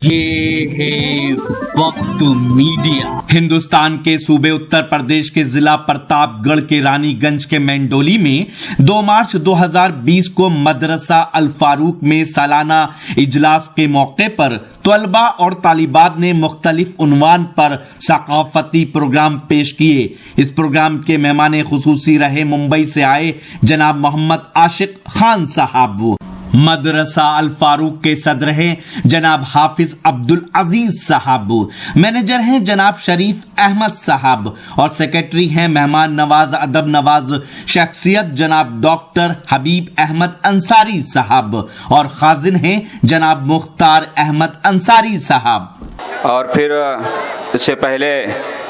یہ ہے وقت میڈیا۔ ہندوستان کے صوبے اتر پردیش کے ضلع پرتاپ گڑھ کے رانی گنج کے مینڈولی میں 2 مارچ 2020 کو مدرسہ الفاروق میں سالانہ اجلاس کے موقع پر طلباء اور طالبات نے مختلف عنوان پر ثقافتی پروگرام پیش کیے۔ اس پروگرام کے مہمان خصوصی رہے ممبئی سے آئے جناب محمد عاشق خان صاحب۔ مدرسہ الفاروق کے صدر ہیں جناب حافظ عبدالعزیز صاحب، مینیجر ہیں جناب شریف احمد صاحب اور سیکرٹری ہیں مہمان نواز ادب نواز شخصیت جناب ڈاکٹر حبیب احمد انصاری صاحب اور خازن ہیں جناب مختار احمد انصاری صاحب۔ اور پھر اس سے پہلے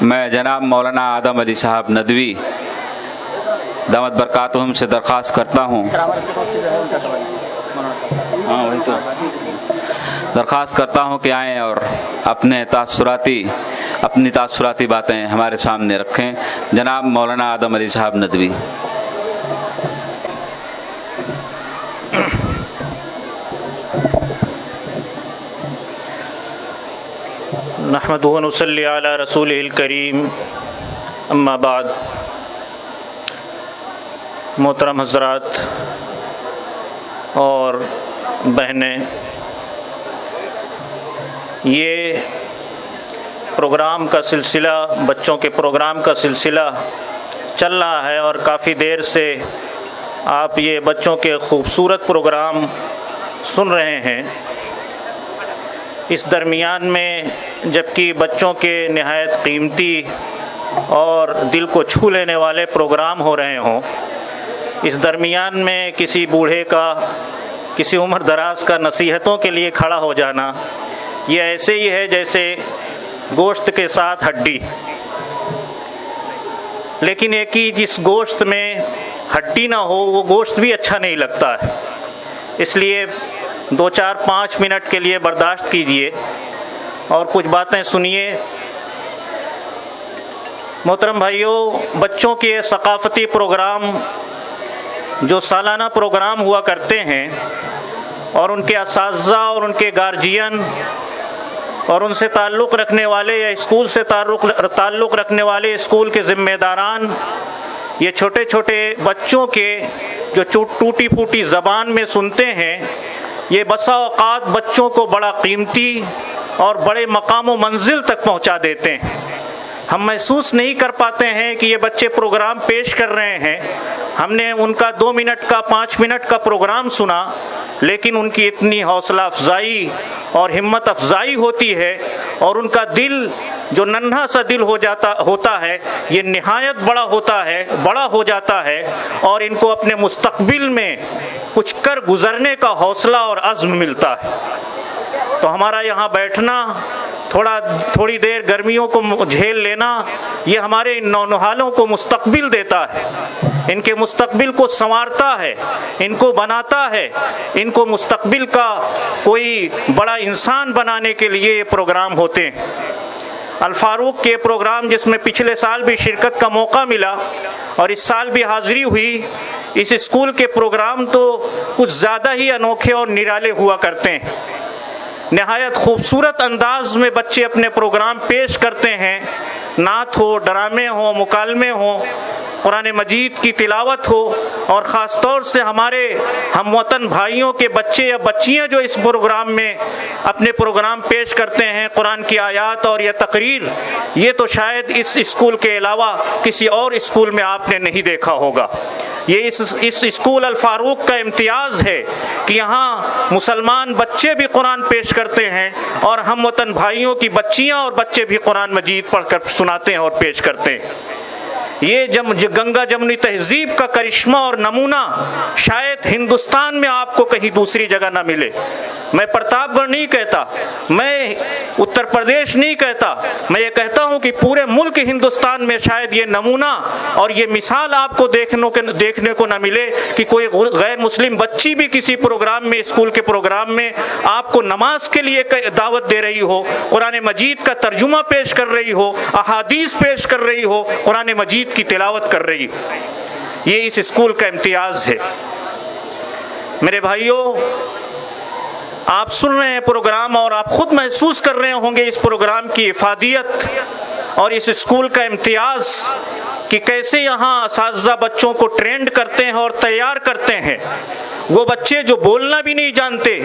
میں جناب مولانا آدم علی صاحب ندوی دامت برکاتہم سے درخواست کرتا ہوں کہ آئیں اور اپنی تاثراتی باتیں ہمارے سامنے رکھیں۔ جناب مولانا آدم علی صاحب ندوی۔ نحمدہ و نصلی علی رسولہ الکریم، اما بعد۔ محترم حضرات اور بہنیں، یہ پروگرام کا سلسلہ، بچوں کے پروگرام کا سلسلہ چل رہا ہے اور کافی دیر سے آپ یہ بچوں کے خوبصورت پروگرام سن رہے ہیں۔ اس درمیان میں جبکہ بچوں کے نہایت قیمتی اور دل کو چھو لینے والے پروگرام ہو رہے ہوں، اس درمیان میں کسی بوڑھے کا، کسی عمر دراز کا نصیحتوں کے لیے کھڑا ہو جانا، یہ ایسے ہی ہے جیسے گوشت کے ساتھ ہڈی۔ لیکن ایک ہی جس گوشت میں ہڈی نہ ہو وہ گوشت بھی اچھا نہیں لگتا ہے، اس لیے 2-4-5 منٹ کے لیے برداشت کیجئے اور کچھ باتیں سنیے۔ محترم بھائیوں، بچوں کے ثقافتی پروگرام جو سالانہ پروگرام ہوا کرتے ہیں اور ان کے اساتذہ اور ان کے گارجین اور ان سے تعلق رکھنے والے یا اسکول سے تعلق رکھنے والے اسکول کے ذمہ داران یہ چھوٹے چھوٹے بچوں کے جو ٹوٹی پھوٹی زبان میں سنتے ہیں، یہ بسا اوقات بچوں کو بڑا قیمتی اور بڑے مقام و منزل تک پہنچا دیتے ہیں۔ ہم محسوس نہیں کر پاتے ہیں کہ یہ بچے پروگرام پیش کر رہے ہیں، ہم نے ان کا 2 منٹ کا 5 منٹ کا پروگرام سنا، لیکن ان کی اتنی حوصلہ افزائی اور ہمت افزائی ہوتی ہے اور ان کا دل جو ننھا سا دل ہوتا ہے یہ نہایت بڑا ہو جاتا ہے اور ان کو اپنے مستقبل میں کچھ کر گزرنے کا حوصلہ اور عزم ملتا ہے۔ تو ہمارا یہاں بیٹھنا، تھوڑی دیر گرمیوں کو جھیل لینا، یہ ہمارے نونہالوں کو مستقبل دیتا ہے، ان کے مستقبل کو سنوارتا ہے، ان کو بناتا ہے، ان کو مستقبل کا کوئی بڑا انسان بنانے کے لیے یہ پروگرام ہوتے ہیں۔ الفاروق کے پروگرام جس میں پچھلے سال بھی شرکت کا موقع ملا اور اس سال بھی حاضری ہوئی، اس اسکول کے پروگرام تو کچھ زیادہ ہی انوکھے اور نرالے ہوا کرتے ہیں۔ نہایت خوبصورت انداز میں بچے اپنے پروگرام پیش کرتے ہیں، نعت ہو، ڈرامے ہوں، مکالمے ہوں، قرآن مجید کی تلاوت ہو، اور خاص طور سے ہمارے ہم وطن بھائیوں کے بچے یا بچیاں جو اس پروگرام میں اپنے پروگرام پیش کرتے ہیں، قرآن کی آیات اور یہ تقریر، یہ تو شاید اس اسکول کے علاوہ کسی اور اسکول میں آپ نے نہیں دیکھا ہوگا۔ یہ اس اسکول الفاروق کا امتیاز ہے کہ یہاں مسلمان بچے بھی قرآن پیش کرتے ہیں اور ہم وطن بھائیوں کی بچیاں اور بچے بھی قرآن مجید پڑھ کر سناتے ہیں اور پیش کرتے ہیں۔ یہ گنگا جمنی تہذیب کا کرشمہ اور نمونہ شاید ہندوستان میں آپ کو کہیں دوسری جگہ نہ ملے۔ میں پرتاپ گڑھ نہیں کہتا، میں اتر پردیش نہیں کہتا، میں یہ کہتا ہوں کہ پورے ملک ہندوستان میں شاید یہ نمونہ اور یہ مثال آپ کو دیکھنے کو نہ ملے کہ کوئی غیر مسلم بچی بھی کسی پروگرام میں، اسکول کے پروگرام میں آپ کو نماز کے لیے دعوت دے رہی ہو، قرآن مجید کا ترجمہ پیش کر رہی ہو، احادیث پیش کر رہی ہو، قرآن مجید کی تلاوت کر رہی ہو۔ یہ اس اسکول کا امتیاز ہے۔ میرے بھائیوں، آپ سن رہے ہیں پروگرام اور آپ خود محسوس کر رہے ہوں گے اس پروگرام کی افادیت اور اس اسکول کا امتیاز کہ کیسے یہاں اساتذہ بچوں کو ٹرینڈ کرتے ہیں اور تیار کرتے ہیں. وہ بچے جو بولنا بھی نہیں جانتے،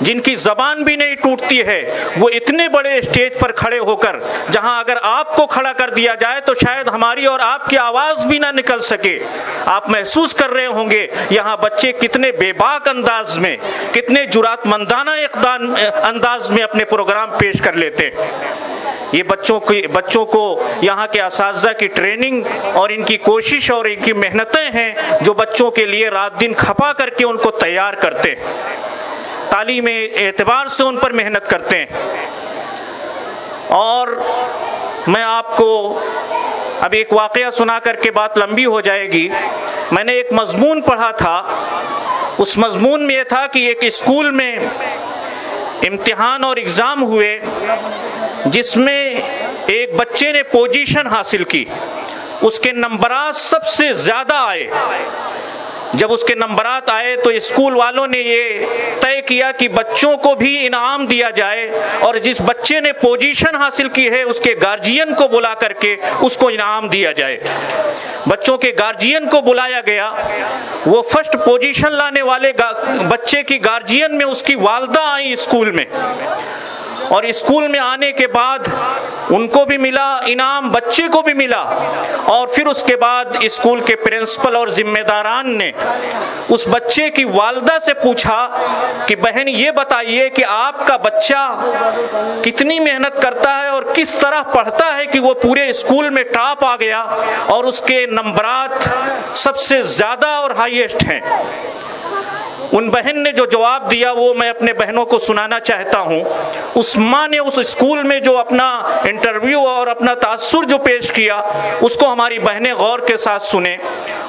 جن کی زبان بھی نہیں ٹوٹتی ہے، وہ اتنے بڑے اسٹیج پر کھڑے ہو کر، جہاں اگر آپ کو کھڑا کر دیا جائے تو شاید ہماری اور آپ کی آواز بھی نہ نکل سکے. آپ محسوس کر رہے ہوں گے یہاں بچے کتنے بے باک انداز میں، کتنے جرات مندانہ انداز میں اپنے پروگرام پیش کر لیتے ہیں. یہ بچوں کو یہاں کے اساتذہ کی ٹریننگ اور ان کی کوشش اور ان کی محنتیں ہیں جو بچوں کے لیے رات دن کھپا کر کے ان کو تیار کرتے ہیں، تعلیم اعتبار سے ان پر محنت کرتے ہیں. اور میں آپ کو اب ایک واقعہ سنا کر کے بات لمبی ہو جائے گی. میں نے ایک مضمون پڑھا تھا، اس مضمون میں یہ تھا کہ ایک اسکول میں امتحان اور ایگزام ہوئے جس میں ایک بچے نے پوزیشن حاصل کی، اس کے نمبرات سب سے زیادہ آئے. جب اس کے نمبرات آئے تو اسکول والوں نے یہ طے کیا کہ بچوں کو بھی انعام دیا جائے اور جس بچے نے پوزیشن حاصل کی ہے اس کے گارجین کو بلا کر کے اس کو انعام دیا جائے. بچوں کے گارجین کو بلایا گیا. وہ فرسٹ پوزیشن لانے والے بچے کی گارجین میں اس کی والدہ آئی اسکول میں، اور اسکول میں آنے کے بعد ان کو بھی ملا انعام، بچے کو بھی ملا. اور پھر اس کے بعد اسکول کے پرنسپل اور ذمہ داران نے اس بچے کی والدہ سے پوچھا کہ بہن یہ بتائیے کہ آپ کا بچہ کتنی محنت کرتا ہے اور کس طرح پڑھتا ہے کہ وہ پورے اسکول میں ٹاپ آ گیا اور اس کے نمبرات سب سے زیادہ اور ہائیسٹ ہیں. ان بہن نے جو جواب دیا وہ میں اپنے بہنوں کو سنانا چاہتا ہوں. اس ماں نے اس اسکول میں جو اپنا انٹرویو اور اپنا تاثر جو پیش کیا اس کو ہماری بہنیں غور کے ساتھ سنیں.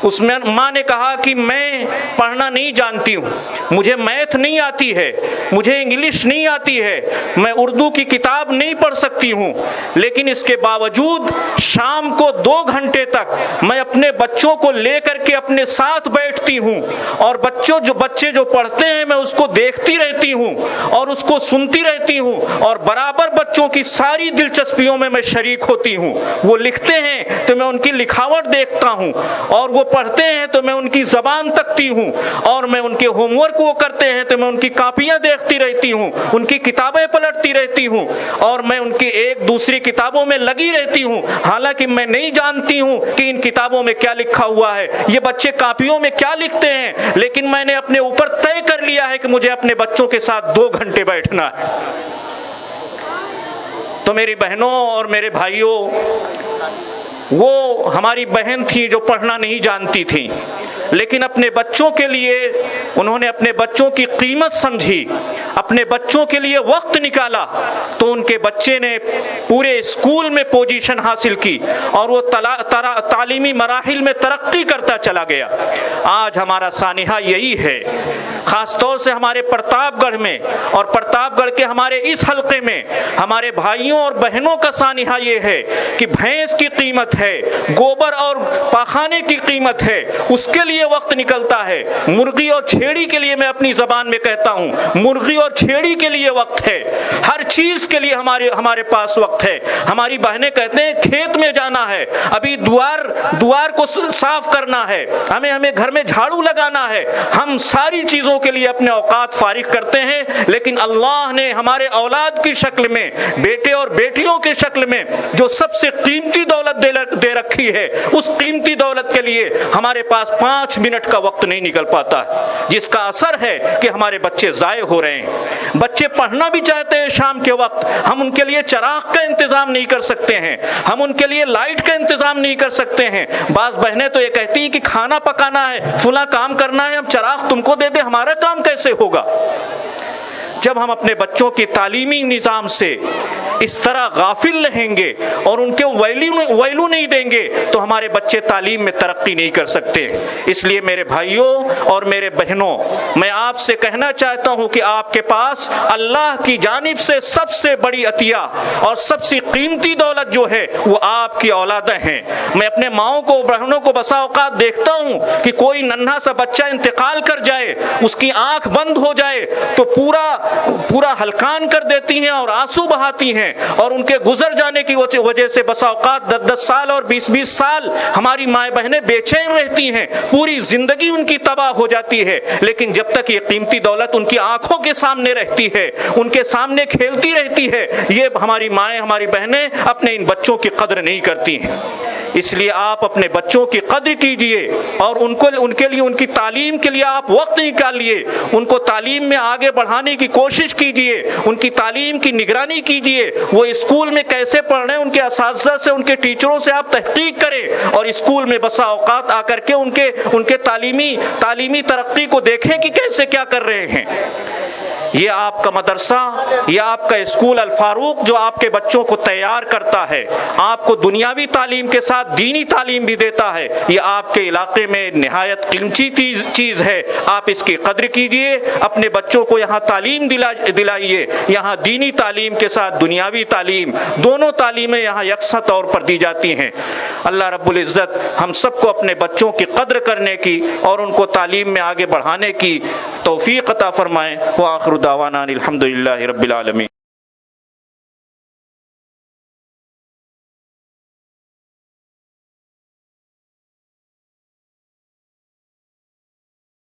اس میں ماں نے کہا کہ میں پڑھنا نہیں جانتی ہوں، مجھے میتھ نہیں آتی ہے، مجھے انگلش نہیں آتی ہے، میں اردو کی کتاب نہیں پڑھ سکتی ہوں، لیکن اس کے باوجود شام کو 2 گھنٹے تک میں اپنے بچوں کو لے کر کے اپنے ساتھ بیٹھتی ہوں اور بچے جو پڑھتے ہیں میں اس کو دیکھتی رہتی ہوں اور اس کو سنتی رہتی ہوں اور برابر بچوں کی ساری دلچسپیوں میں میں شریک ہوتی ہوں. وہ لکھتے ہیں تو میں ان کی لکھاوٹ دیکھتا ہوں اور وہ پڑھتے ہیں تو میں ان کی زبان تکتی ہوں اور میں ان کے ہوم ورک وہ کرتے ہیں تو میں ان کی کاپیاں دیکھتی رہتی ہوں، ان کی کتابیں پلٹتی رہتی ہوں اور میں ان کی ایک دوسری کتابوں میں لگی رہتی ہوں، حالانکہ میں نہیں جانتی ہوں کہ ان کتابوں میں کیا لکھا ہوا ہے، یہ بچے کاپیوں میں کیا لکھتے ہیں، لیکن میں نے اپنے اوپر طے کر لیا ہے کہ مجھے اپنے بچوں کے ساتھ 2 گھنٹے بیٹھنا ہے. تو میری بہنوں اور میرے بھائیوں، وہ ہماری بہن تھی جو پڑھنا نہیں جانتی تھی، لیکن اپنے بچوں کے لیے انہوں نے اپنے بچوں کی قیمت سمجھی، اپنے بچوں کے لیے وقت نکالا، تو ان کے بچے نے پورے اسکول میں پوزیشن حاصل کی اور وہ تعلیمی مراحل میں ترقی کرتا چلا گیا. آج ہمارا سانحہ یہی ہے، خاص طور سے ہمارے پرتاپ گڑھ میں اور پرتاپ گڑھ کے ہمارے اس حلقے میں ہمارے بھائیوں اور بہنوں کا سانحہ یہ ہے کہ بھینس کی قیمت ہے، گوبر اور پاخانے کی قیمت ہے، اس کے لیے وقت نکلتا ہے. مرغی اور چھیڑی کے لیے میں اپنی زبان میں کہتا ہوں، مرغی اور چھیڑی کے لیے وقت ہے، ہر چیز کے لیے ہمارے پاس وقت ہے. ہماری بہنیں کہتے ہیں کھیت میں جانا ہے، ابھی دوار کو صاف کرنا ہے، ہمیں گھر میں جھاڑو لگانا ہے. ہم ساری چیزوں کے لیے اپنے اوقات فارغ کرتے ہیں، لیکن اللہ نے ہمارے اولاد کی شکل میں، بیٹے اور بیٹیوں کی شکل میں جو سب سے قیمتی دولت دے رکھی ہے، اس قیمتی دولت کے لیے ہمارے پاس 5 منٹ کا وقت نہیں نکل پاتا، جس کا اثر ہے کہ ہمارے بچے ضائع ہو رہے ہیں. بچے پڑھنا بھی چاہتے ہیں شام کے وقت، ہم ان کے لیے چراغ کا انتظام نہیں کر سکتے ہیں، ہم ان کے لیے لائٹ کا انتظام نہیں کر سکتے ہیں. بعض بہنیں تو یہ کہتی ہیں کہ کھانا پکانا ہے، فلاں کام کرنا ہے، ہم چراغ تم کو دے دیں، ہمارا کام کیسے ہوگا؟ جب ہم اپنے بچوں کے تعلیمی نظام سے اس طرح غافل رہیں گے اور ان کے ویلو نہیں دیں گے تو ہمارے بچے تعلیم میں ترقی نہیں کر سکتے. اس لیے میرے بھائیوں اور میرے بہنوں، میں آپ سے کہنا چاہتا ہوں کہ آپ کے پاس اللہ کی جانب سے سب سے بڑی عطیہ اور سب سے قیمتی دولت جو ہے وہ آپ کی اولادیں ہیں. میں اپنے ماؤں کو، بہنوں کو بسا اوقات دیکھتا ہوں کہ کوئی ننھا سا بچہ انتقال کر جائے، اس کی آنکھ بند ہو جائے تو پورا ہلکان کر دیتی ہیں اور آنسو بہاتی ہیں، اور ان کے گزر جانے کی وجہ سے بسا اوقات 10 سال اور 20 سال ہماری مائیں بہنیں بے چین رہتی ہیں، پوری زندگی ان کی تباہ ہو جاتی ہے. لیکن جب تک یہ قیمتی دولت ان کی آنکھوں کے سامنے رہتی ہے، ان کے سامنے کھیلتی رہتی ہے، یہ ہماری مائیں، ہماری بہنیں اپنے ان بچوں کی قدر نہیں کرتی ہیں. اس لیے آپ اپنے بچوں کی قدر کیجئے اور ان کے لیے، ان کی تعلیم کے لیے آپ وقت نکالیے، ان کو تعلیم میں آگے بڑھانے کی کوشش کیجئے، ان کی تعلیم کی نگرانی کیجئے. وہ اسکول میں کیسے پڑھ رہے ہیں، ان کے اساتذہ سے، ان کے ٹیچروں سے آپ تحقیق کریں، اور اسکول میں بسا اوقات آ کر کے ان کے تعلیمی ترقی کو دیکھیں کہ کیسے کیا کر رہے ہیں. یہ آپ کا مدرسہ، یہ آپ کا اسکول الفاروق جو آپ کے بچوں کو تیار کرتا ہے، آپ کو دنیاوی تعلیم کے ساتھ دینی تعلیم بھی دیتا ہے، یہ آپ کے علاقے میں نہایت قیمتی چیز ہے. آپ اس کی قدر کیجئے، اپنے بچوں کو یہاں تعلیم دلائیے. یہاں دینی تعلیم کے ساتھ دنیاوی تعلیم، دونوں تعلیمیں یہاں یکساں طور پر دی جاتی ہیں. اللہ رب العزت ہم سب کو اپنے بچوں کی قدر کرنے کی اور ان کو تعلیم میں آگے بڑھانے کی توفیق عطا فرمائیں. وآخر دعوانا الحمدللہ رب العالمین.